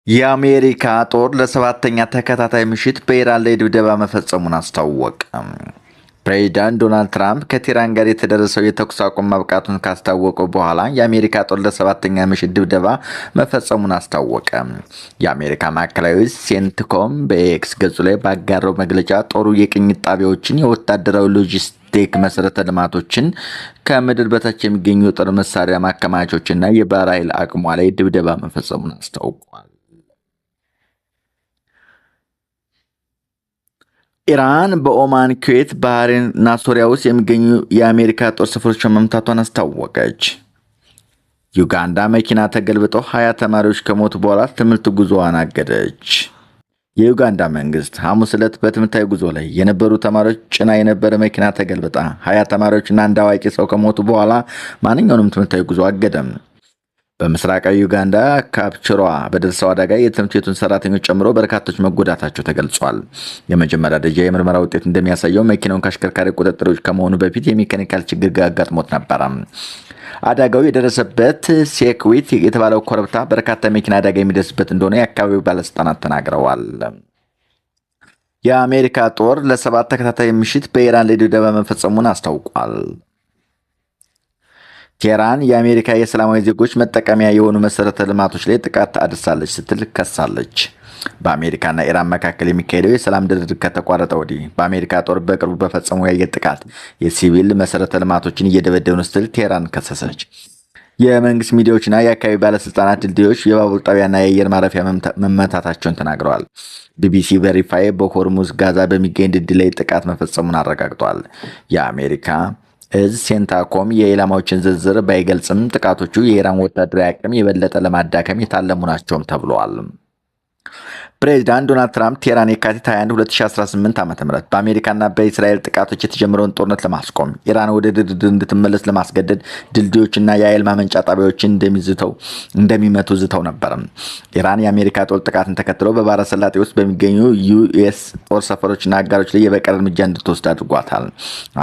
የአሜሪካ ጦር ለሰባተኛ ተከታታይ ምሽት በኢራን ላይ ድብደባ መፈጸሙን አስታወቀ። ፕሬዚዳንት ዶናልድ ትራምፕ ከቴህራን ጋር የተደረሰው የተኩስ አቁም ማብቃቱን ካስታወቁ በኋላ የአሜሪካ ጦር ለሰባተኛ ምሽት ድብደባ መፈጸሙን አስታወቀ። የአሜሪካ ማዕከላዊ ሴንትኮም በኤክስ ገጹ ላይ ባጋራው መግለጫ ጦሩ የቅኝት ጣቢያዎችን፣ የወታደራዊ ሎጂስቲክ መሰረተ ልማቶችን፣ ከምድር በታች የሚገኙ የጦር መሳሪያ ማከማቾችና የባህር ኃይል አቅሟ ላይ ድብደባ መፈጸሙን አስታውቋል። ኢራን በኦማን፣ ኩዌት፣ ባህሬን እና ሶሪያ ውስጥ የሚገኙ የአሜሪካ ጦር ሰፈሮችን መምታቷን አስታወቀች። ዩጋንዳ መኪና ተገልብጠው 20 ተማሪዎች ከሞቱ በኋላ ትምህርት ጉዞዋን አገደች። የዩጋንዳ መንግስት ሐሙስ ዕለት በትምህርታዊ ጉዞ ላይ የነበሩ ተማሪዎች ጭና የነበረ መኪና ተገልብጣ 20 ተማሪዎችና አንድ አዋቂ ሰው ከሞቱ በኋላ ማንኛውንም ትምህርታዊ ጉዞ አገደም። በምስራቃዊ ዩጋንዳ ካፕችሯ በደረሰው አደጋ የትምህርት ቤቱን ሰራተኞች ጨምሮ በርካቶች መጎዳታቸው ተገልጿል። የመጀመሪያ ደረጃ የምርመራ ውጤት እንደሚያሳየው መኪናውን ከአሽከርካሪ ቁጥጥር ውጭ ከመሆኑ በፊት የሜካኒካል ችግር አጋጥሞት ነበረ። አደጋው የደረሰበት ሴክዊት የተባለው ኮረብታ በርካታ መኪና አደጋ የሚደርስበት እንደሆነ የአካባቢው ባለስልጣናት ተናግረዋል። የአሜሪካ ጦር ለ7 ተከታታይ ምሽት በኢራን ላይ ድብደባ መፈጸሙን አስታውቋል። ቴህራን የአሜሪካ የሰላማዊ ዜጎች መጠቀሚያ የሆኑ መሰረተ ልማቶች ላይ ጥቃት አድርሳለች ስትል ከሳለች። በአሜሪካና ኢራን መካከል የሚካሄደው የሰላም ድርድር ከተቋረጠ ወዲህ በአሜሪካ ጦር በቅርቡ በፈጸመው የአየር ጥቃት የሲቪል መሰረተ ልማቶችን እየደበደቡ ነው ስትል ቴህራን ከሰሰች። የመንግስት ሚዲያዎችና የአካባቢ ባለስልጣናት ድልድዮች፣ የባቡር ጣቢያና የአየር ማረፊያ መመታታቸውን ተናግረዋል። ቢቢሲ ቬሪፋይ በሆርሙዝ ጋዛ በሚገኝ ድልድይ ላይ ጥቃት መፈጸሙን አረጋግጧል። የአሜሪካ እዝ ሴንታኮም የኢላማዎችን ዝርዝር ባይገልጽም ጥቃቶቹ የኢራን ወታደራዊ አቅም የበለጠ ለማዳከም የታለሙ ናቸውም ተብለዋል። ፕሬዚዳንት ዶናልድ ትራምፕ ቴህራን የካቲት 21 2018 ዓ.ም በአሜሪካና በእስራኤል ጥቃቶች የተጀመረውን ጦርነት ለማስቆም ኢራን ወደ ድርድር እንድትመለስ ለማስገደድ ድልድዮችና የኃይል ማመንጫ ጣቢያዎችን እንደሚመቱ ዝተው ነበር። ኢራን የአሜሪካ ጦር ጥቃትን ተከትሎ በባህረ ሰላጤ ውስጥ በሚገኙ ዩኤስ ጦር ሰፈሮችና አጋሮች ላይ የበቀል እርምጃ እንድትወስድ አድርጓታል።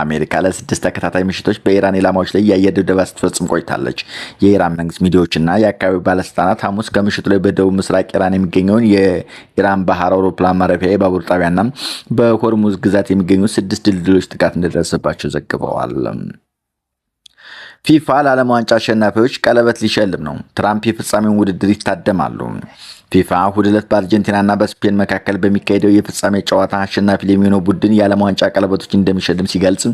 አሜሪካ ለ6 ተከታታይ ምሽቶች በኢራን ኢላማዎች ላይ የአየር ድብደባ ስትፈጽም ቆይታለች። የኢራን መንግስት ሚዲያዎችና የአካባቢው ባለስልጣናት ሐሙስ ከምሽቱ ላይ በደቡብ ምስራቅ ኢራን የሚገኘውን ኢራን ባህር አውሮፕላን ማረፊያ፣ የባቡር ጣቢያና በሆርሙዝ ግዛት የሚገኙ 6 ድልድዮች ጥቃት እንደደረሰባቸው ዘግበዋል። ፊፋ ለዓለም ዋንጫ አሸናፊዎች ቀለበት ሊሸልም ነው። ትራምፕ የፍጻሜውን ውድድር ይታደማሉ። ፊፋ እሁድ ዕለት በአርጀንቲናና በስፔን መካከል በሚካሄደው የፍጻሜ ጨዋታ አሸናፊ ለሚሆነው ቡድን የዓለም ዋንጫ ቀለበቶች እንደሚሸልም ሲገልጽ፣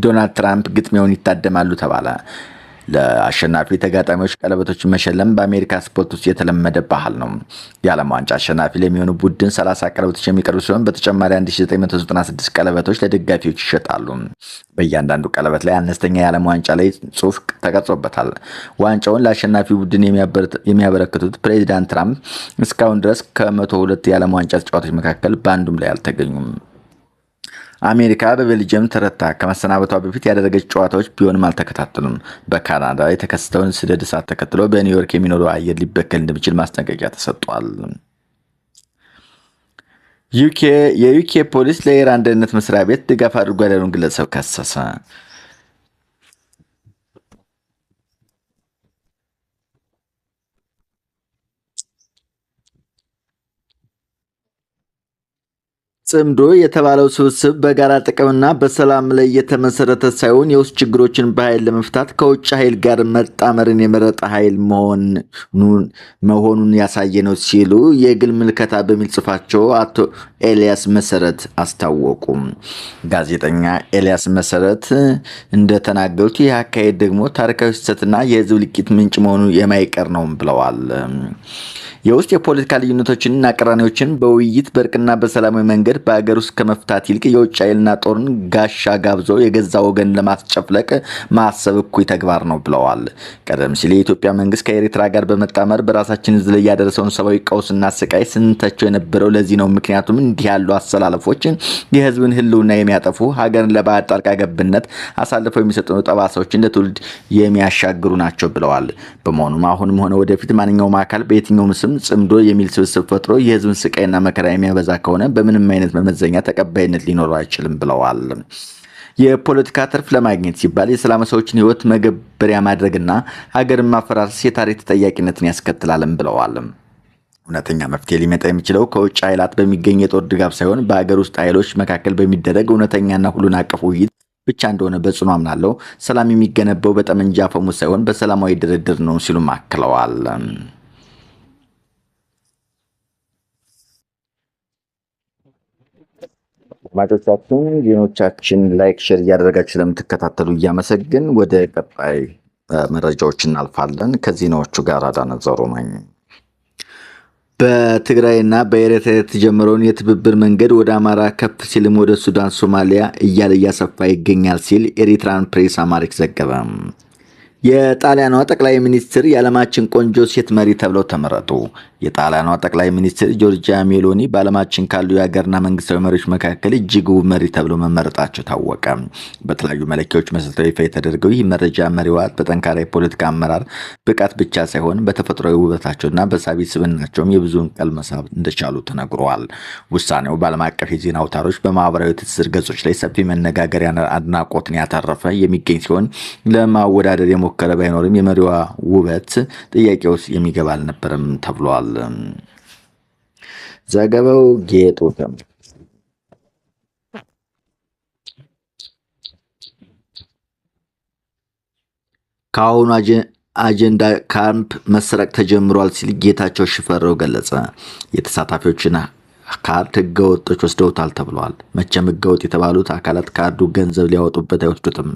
ዶናልድ ትራምፕ ግጥሚያውን ይታደማሉ ተባለ። ለአሸናፊ ተጋጣሚዎች ቀለበቶችን መሸለም በአሜሪካ ስፖርት ውስጥ የተለመደ ባህል ነው። የዓለም ዋንጫ አሸናፊ ለሚሆኑ ቡድን 30 ቀለበቶች የሚቀርቡ ሲሆን በተጨማሪ 1996 ቀለበቶች ለደጋፊዎች ይሸጣሉ። በእያንዳንዱ ቀለበት ላይ አነስተኛ የዓለም ዋንጫ ላይ ጽሑፍ ተቀርጾበታል። ዋንጫውን ለአሸናፊ ቡድን የሚያበረክቱት ፕሬዚዳንት ትራምፕ እስካሁን ድረስ ከ102 የዓለም ዋንጫ ተጫዋቾች መካከል በአንዱም ላይ አልተገኙም። አሜሪካ በቤልጅየም ተረታ ከመሰናበቷ በፊት ያደረገች ጨዋታዎች ቢሆንም አልተከታተሉም። በካናዳ የተከሰተውን ስደድ እሳት ተከትሎ በኒውዮርክ የሚኖረው አየር ሊበከል እንደሚችል ማስጠንቀቂያ ተሰጥቷል። የዩኬ ፖሊስ ለኢራን ደህንነት መስሪያ ቤት ድጋፍ አድርጓል ያለውን ግለሰብ ከሰሰ። ጽምዶ የተባለው ስብስብ በጋራ ጥቅምና በሰላም ላይ የተመሰረተ ሳይሆን የውስጥ ችግሮችን በኃይል ለመፍታት ከውጭ ኃይል ጋር መጣመርን የመረጠ ኃይል መሆኑን ያሳየ ነው ሲሉ የግል ምልከታ በሚል ጽሑፋቸው አቶ ኤልያስ መሰረት አስታወቁ። ጋዜጠኛ ኤልያስ መሰረት እንደተናገሩት ይህ አካሄድ ደግሞ ታሪካዊ ስህተትና የህዝብ ልቂት ምንጭ መሆኑ የማይቀር ነው ብለዋል። የውስጥ የፖለቲካ ልዩነቶችንና ቅራኔዎችን በውይይት በእርቅና በሰላማዊ መንገድ በአገር ውስጥ ከመፍታት ይልቅ የውጭ ኃይልና ጦርን ጋሻ ጋብዞ የገዛ ወገን ለማስጨፍለቅ ማሰብ እኩይ ተግባር ነው ብለዋል። ቀደም ሲል የኢትዮጵያ መንግስት ከኤርትራ ጋር በመጣመር በራሳችን ህዝብ ላይ ያደረሰውን ሰብአዊ ቀውስና ስቃይ ስንተቸው የነበረው ለዚህ ነው። ምክንያቱም እንዲህ ያሉ አሰላለፎች የህዝብን ህልውና የሚያጠፉ፣ ሀገርን ለባዕድ ጣልቃ ገብነት አሳልፈው የሚሰጡ ጠባሳዎችን ለትውልድ የሚያሻግሩ ናቸው ብለዋል። በመሆኑም አሁንም ሆነ ወደፊት ማንኛውም አካል በየትኛውም ስም ጽምዶ የሚል ስብስብ ፈጥሮ የህዝብን ስቃይና መከራ የሚያበዛ ከሆነ በምንም አይነት መመዘኛ ተቀባይነት ሊኖረው አይችልም ብለዋል። የፖለቲካ ትርፍ ለማግኘት ሲባል የሰላም ሰዎችን ህይወት መገበሪያ ማድረግና ሀገርን ማፈራረስ የታሪክ ተጠያቂነትን ያስከትላልም ብለዋል። እውነተኛ መፍትሄ ሊመጣ የሚችለው ከውጭ ኃይላት በሚገኝ የጦር ድጋፍ ሳይሆን በሀገር ውስጥ ኃይሎች መካከል በሚደረግ እውነተኛና ሁሉን አቀፍ ውይይት ብቻ እንደሆነ በጽኑ አምናለሁ። ሰላም የሚገነባው በጠመንጃ አፈሙዝ ሳይሆን በሰላማዊ ድርድር ነው ሲሉም አክለዋል። አድማጮቻችን ዜናዎቻችን ላይክ ሼር እያደረጋችሁ ስለምትከታተሉ እያመሰግን ወደ ቀጣይ መረጃዎች እናልፋለን። ከዜናዎቹ ጋር አዳነ ዘሩ ነኝ። በትግራይና በኤርትራ የተጀመረውን የትብብር መንገድ ወደ አማራ ከፍ ሲልም ወደ ሱዳን፣ ሶማሊያ እያለ እያሰፋ ይገኛል ሲል ኤሪትራን ፕሬስ አማሪክ ዘገበ። የጣሊያኗ ጠቅላይ ሚኒስትር የዓለማችን ቆንጆ ሴት መሪ ተብለው ተመረጡ። የጣሊያኗ ጠቅላይ ሚኒስትር ጆርጂያ ሜሎኒ በዓለማችን ካሉ የሀገርና መንግስታዊ መሪዎች መካከል እጅግ ውብ መሪ ተብለው መመረጣቸው ታወቀ። በተለያዩ መለኪያዎች መሰረታዊ ይፋ የተደረገው ይህ መረጃ መሪዋ በጠንካራ የፖለቲካ አመራር ብቃት ብቻ ሳይሆን በተፈጥሯዊ ውበታቸውና በሳቢ ስብዕናቸውም የብዙውን ቀልብ መሳብ እንደቻሉ ተነግሯል። ውሳኔው በዓለም አቀፍ የዜና አውታሮች፣ በማህበራዊ ትስስር ገጾች ላይ ሰፊ መነጋገሪያ አድናቆትን ያተረፈ የሚገኝ ሲሆን ለማወዳደር የሞከረ ባይኖርም የመሪዋ ውበት ጥያቄ ውስጥ የሚገባ አልነበረም ተብሏል። ዘገባው ጌጡ ከአሁኑ አጀንዳ ካምፕ መሰረቅ ተጀምሯል ሲል ጌታቸው ሽፈራው ገለጸ። የተሳታፊዎችን ካርድ ህገወጦች ወስደውታል ተብሏል። መቼም ህገወጥ የተባሉት አካላት ካርዱ ገንዘብ ሊያወጡበት አይወስዱትም።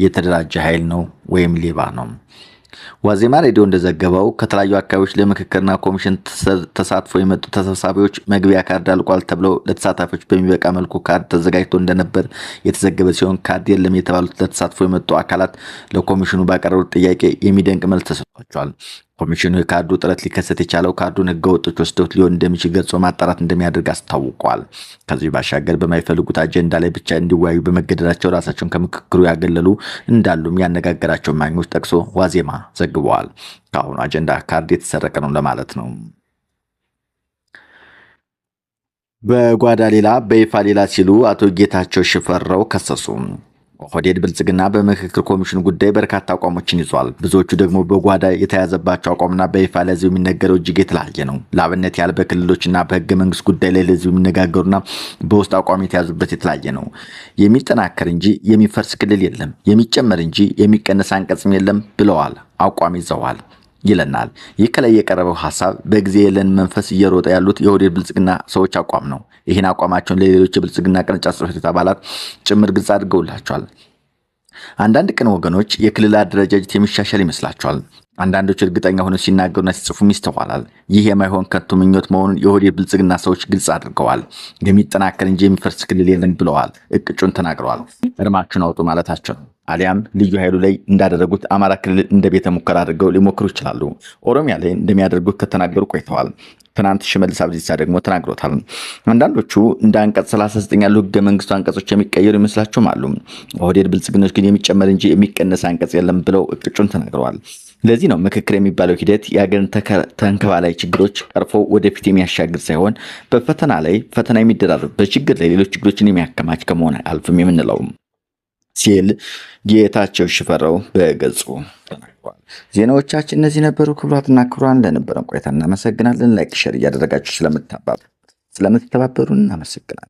የተደራጀ ኃይል ነው ወይም ሌባ ነው። ዋዜማ ሬዲዮ እንደዘገበው ከተለያዩ አካባቢዎች ለምክክርና ኮሚሽን ተሳትፎ የመጡ ተሰብሳቢዎች መግቢያ ካርድ አልቋል ተብለው ለተሳታፊዎች በሚበቃ መልኩ ካርድ ተዘጋጅቶ እንደነበር የተዘገበ ሲሆን ካርድ የለም የተባሉት ለተሳትፎ የመጡ አካላት ለኮሚሽኑ ባቀረቡት ጥያቄ የሚደንቅ መልስ ተሰጥቷቸዋል። ኮሚሽኑ የካርዱ ጥረት ሊከሰት የቻለው ካርዱን ህገወጦች ወስደውት ሊሆን እንደሚችል ገልጾ ማጣራት እንደሚያደርግ አስታውቋል። ከዚህ ባሻገር በማይፈልጉት አጀንዳ ላይ ብቻ እንዲወያዩ በመገደዳቸው ራሳቸውን ከምክክሩ ያገለሉ እንዳሉም ያነጋገራቸው ማኞች ጠቅሶ ዋዜማ ዘግበዋል። ከአሁኑ አጀንዳ ካርድ የተሰረቀ ነው ለማለት ነው። በጓዳ ሌላ በይፋ ሌላ ሲሉ አቶ ጌታቸው ሽፈራው ከሰሱ። ኦህዴድ ብልጽግና በምክክር ኮሚሽኑ ጉዳይ በርካታ አቋሞችን ይዟል። ብዙዎቹ ደግሞ በጓዳ የተያዘባቸው አቋምና በይፋ ለህዝብ የሚነገረው እጅግ የተለያየ ነው። ለአብነት ያህል በክልሎችና በህገ መንግስት ጉዳይ ላይ ለህዝብ የሚነጋገሩና በውስጥ አቋም የተያዙበት የተለያየ ነው። የሚጠናከር እንጂ የሚፈርስ ክልል የለም፣ የሚጨመር እንጂ የሚቀነስ አንቀጽም የለም ብለዋል። አቋም ይዘዋል ይለናል። ይህ ከላይ የቀረበው ሐሳብ በጊዜ የለን መንፈስ እየሮጠ ያሉት የኦህዴድ ብልጽግና ሰዎች አቋም ነው። ይህን አቋማቸውን ለሌሎች የብልጽግና ቅርንጫፍ ጽሕፈት ቤት አባላት ጭምር ግልጽ አድርገውላቸዋል። አንዳንድ ቅን ወገኖች የክልል አደረጃጀት የሚሻሻል ይመስላቸዋል። አንዳንዶች እርግጠኛ ሆነው ሲናገሩና ሲጽፉም ይስተዋላል። ይህ የማይሆን ከንቱ ምኞት መሆኑን የኦህዴድ ብልጽግና ሰዎች ግልጽ አድርገዋል። የሚጠናከር እንጂ የሚፈርስ ክልል የለም ብለዋል። እቅጩን ተናግረዋል። እርማችሁን አውጡ ማለታቸው ነው። አሊያም ልዩ ኃይሉ ላይ እንዳደረጉት አማራ ክልል እንደ ቤተ ሙከራ አድርገው ሊሞክሩ ይችላሉ። ኦሮሚያ ላይ እንደሚያደርጉት ከተናገሩ ቆይተዋል። ትናንት ሽመልስ አብዲሳ ደግሞ ተናግሮታል። አንዳንዶቹ እንደ አንቀጽ 39 ያሉ ህገ መንግስቱ አንቀጾች የሚቀየሩ ይመስላቸውም አሉ። ኦህዴድ ብልጽግኖች ግን የሚጨመር እንጂ የሚቀነስ አንቀጽ የለም ብለው እቅጩን ተናግረዋል። ለዚህ ነው ምክክር የሚባለው ሂደት የሀገርን ተንከባላይ ችግሮች ቀርፎ ወደፊት የሚያሻግር ሳይሆን በፈተና ላይ ፈተና የሚደራረብ በችግር ላይ ሌሎች ችግሮችን የሚያከማች ከመሆን አልፍም የምንለው ሲል ጌታቸው ሽፈራው በገጹ ተናግሯል። ዜናዎቻችን እነዚህ ነበሩ። ክቡራትና ክቡራን ለነበረን ቆይታ እናመሰግናለን። ላይክ ሼር እያደረጋችሁ ስለምትተባበሩን እናመሰግናለን።